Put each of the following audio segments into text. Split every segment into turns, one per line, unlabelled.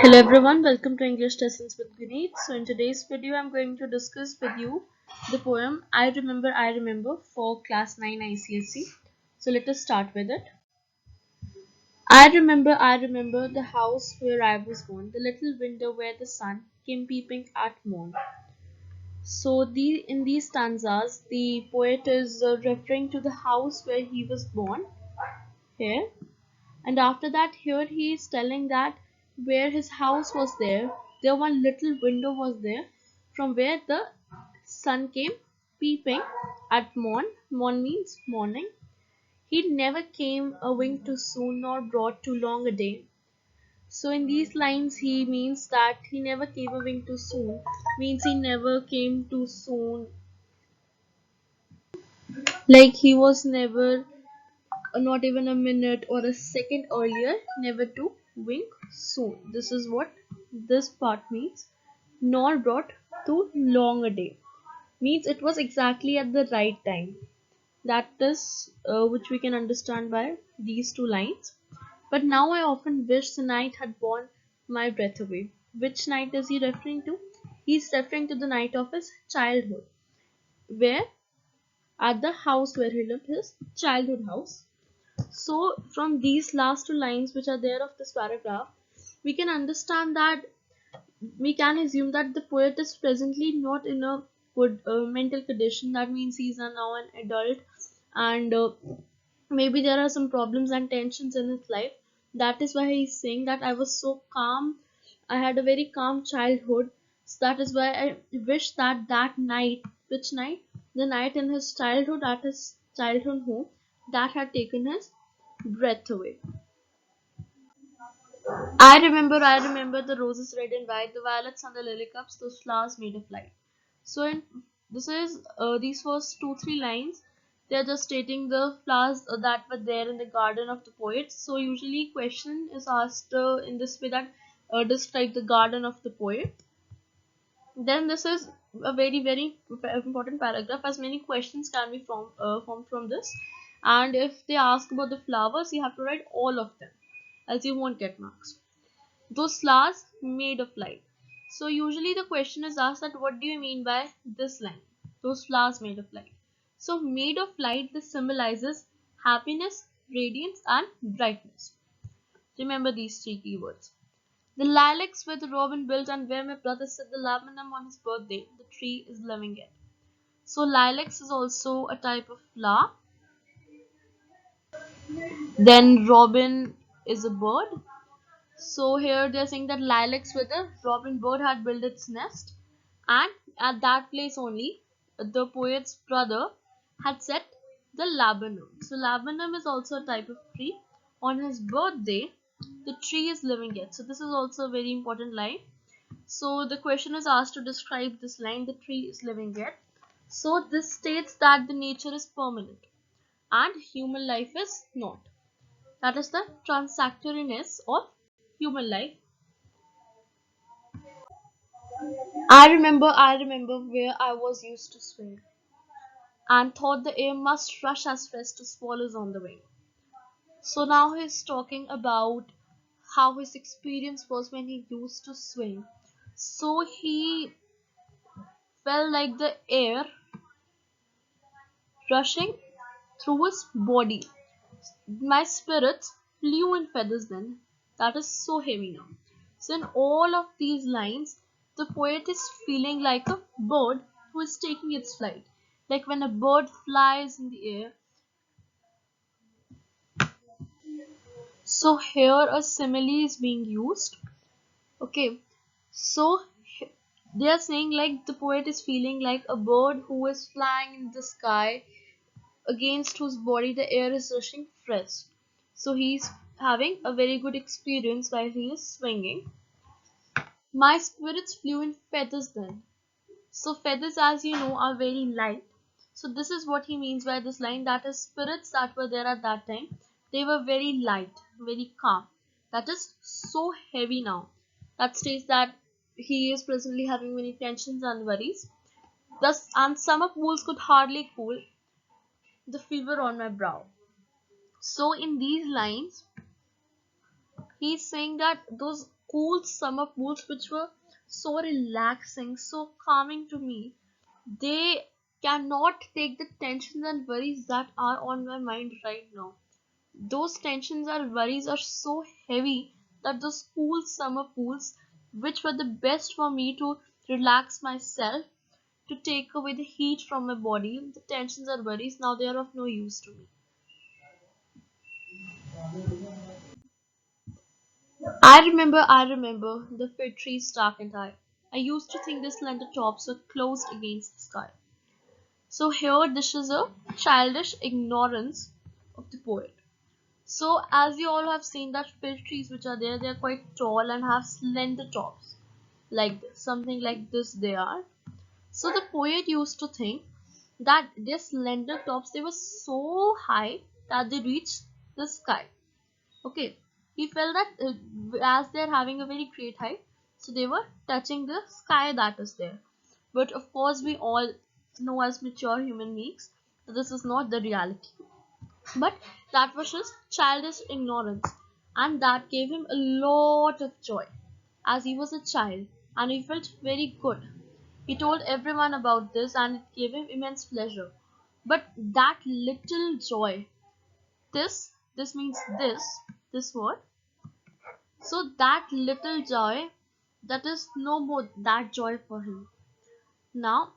Hello everyone, welcome to English Lessons with Guneet. So in today's video, I'm going to discuss with you the poem I Remember for Class 9 ICSE. So let us start with it. I remember the house where I was born, the little window where the sun came peeping at morn. So in these stanzas, the poet is referring to the house where he was born here. And after that, here he is telling that where his house was there one little window was there from where the sun came peeping at morn. Morn means morning. He never came a wink too soon nor brought too long a day. So in these lines, he means that he never came a wink too soon, means he never came too soon, like he was never not even a minute or a second earlier, never to wink soon. This is what this part means. Nor brought too long a day means it was exactly at the right time. That is which we can understand by these two lines. But now I often wish the night had borne my breath away. Which night is he referring to? He's referring to the night of his childhood, where at the house where he lived, his childhood house. So, from these last two lines which are there of this paragraph, we can understand that we can assume that the poet is presently not in a good mental condition. That means he's now an adult, and maybe there are some problems and tensions in his life. That is why he's saying that I was so calm. I had a very calm childhood. So that is why I wish that that night, which night? The night in his childhood at his childhood home, that had taken his breath away. I remember the roses red and white, the violets and the lily cups, those flowers made of light. So, this is these first two three lines. They are just stating the flowers that were there in the garden of the poet. So, usually question is asked in this way that describe the garden of the poet. Then this is a very important paragraph, as many questions can be formed from this. And if they ask about the flowers, you have to write all of them, else you won't get marks. Those flowers made of light. So usually the question is asked that what do you mean by this line? Those flowers made of light. So made of light, this symbolizes happiness, radiance and brightness. Remember these three keywords. The lilacs where the robin built and where my brother set the laburnum on his birthday, the tree is living yet. So lilacs is also a type of flower. Then robin is a bird. So here they are saying that lilacs where the robin bird had built its nest, and at that place only the poet's brother had set the laburnum. So laburnum is also a type of tree. On his birthday, the tree is living yet. So this is also a very important line. So the question is asked to describe this line, the tree is living yet. So this states that the nature is permanent and human life is not. That is the transitoriness of human life. I remember where I was used to swing and thought the air must rush as fresh to swallows on the wing. So now he's talking about how his experience was when he used to swing. So he felt like the air rushing through his body. My spirits flew in feathers then. That is so heavy now. So in all of these lines, the poet is feeling like a bird who is taking its flight. Like when a bird flies in the air. So here a simile is being used. Okay. So they are saying like the poet is feeling like a bird who is flying in the sky, against whose body the air is rushing fresh. So he's having a very good experience while he is swinging. My spirits flew in feathers then. So feathers, as you know, are very light. So this is what he means by this line, that his spirits that were there at that time, they were very light, very calm. That is so heavy now. That states that he is presently having many tensions and worries. Thus, and summer pools could hardly cool the fever on my brow. So in these lines, he's saying that those cool summer pools which were so relaxing, so calming to me. They cannot take the tensions and worries that are on my mind right now. Those tensions and worries are so heavy that those cool summer pools, which were the best for me to relax myself, to take away the heat from my body, the tensions and worries, now they are of no use to me. I remember the fig trees dark and high. I used to think their slender tops were closed against the sky. So here this is a childish ignorance of the poet. So as you all have seen that fig trees which are there, they are quite tall and have slender tops. Like this, something like this they are. So the poet used to think that their slender tops they were so high that they reached the sky. Okay, he felt that as they're having a very great height, so they were touching the sky that is there. But of course, we all know as mature human beings that this is not the reality. But that was his childish ignorance, and that gave him a lot of joy as he was a child and he felt very good. He told everyone about this and it gave him immense pleasure. But that little joy, this means this word. So that little joy, that is no more that joy for him. Now,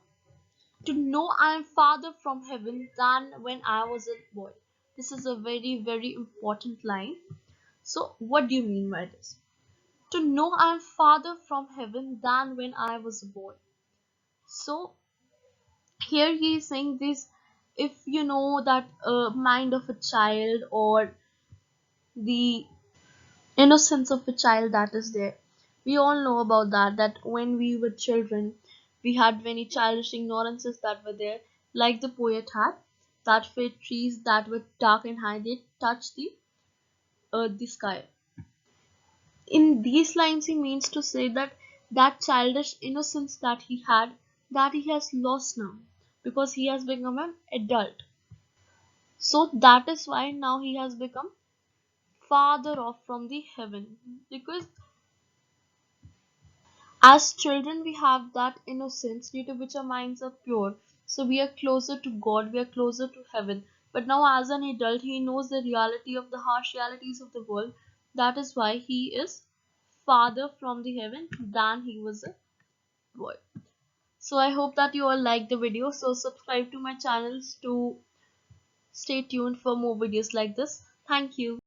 to know I am farther from heaven than when I was a boy. This is a very, very important line. So, what do you mean by this? To know I am farther from heaven than when I was a boy. So, here he is saying this, if you know that mind of a child or the innocence of a child that is there. We all know about that when we were children, we had many childish ignorances that were there, like the poet had, that fig trees that were dark and high, they touched the earth, the sky. In these lines, he means to say that that childish innocence that he had, that he has lost now, because he has become an adult. So that is why now he has become farther off from the heaven, because as children, we have that innocence due to which our minds are pure. So we are closer to God, we are closer to heaven. But now, as an adult, he knows the reality of the harsh realities of the world. That is why he is farther from the heaven than he was a boy. So I hope that you all like the video. So subscribe to my channels to stay tuned for more videos like this. Thank you.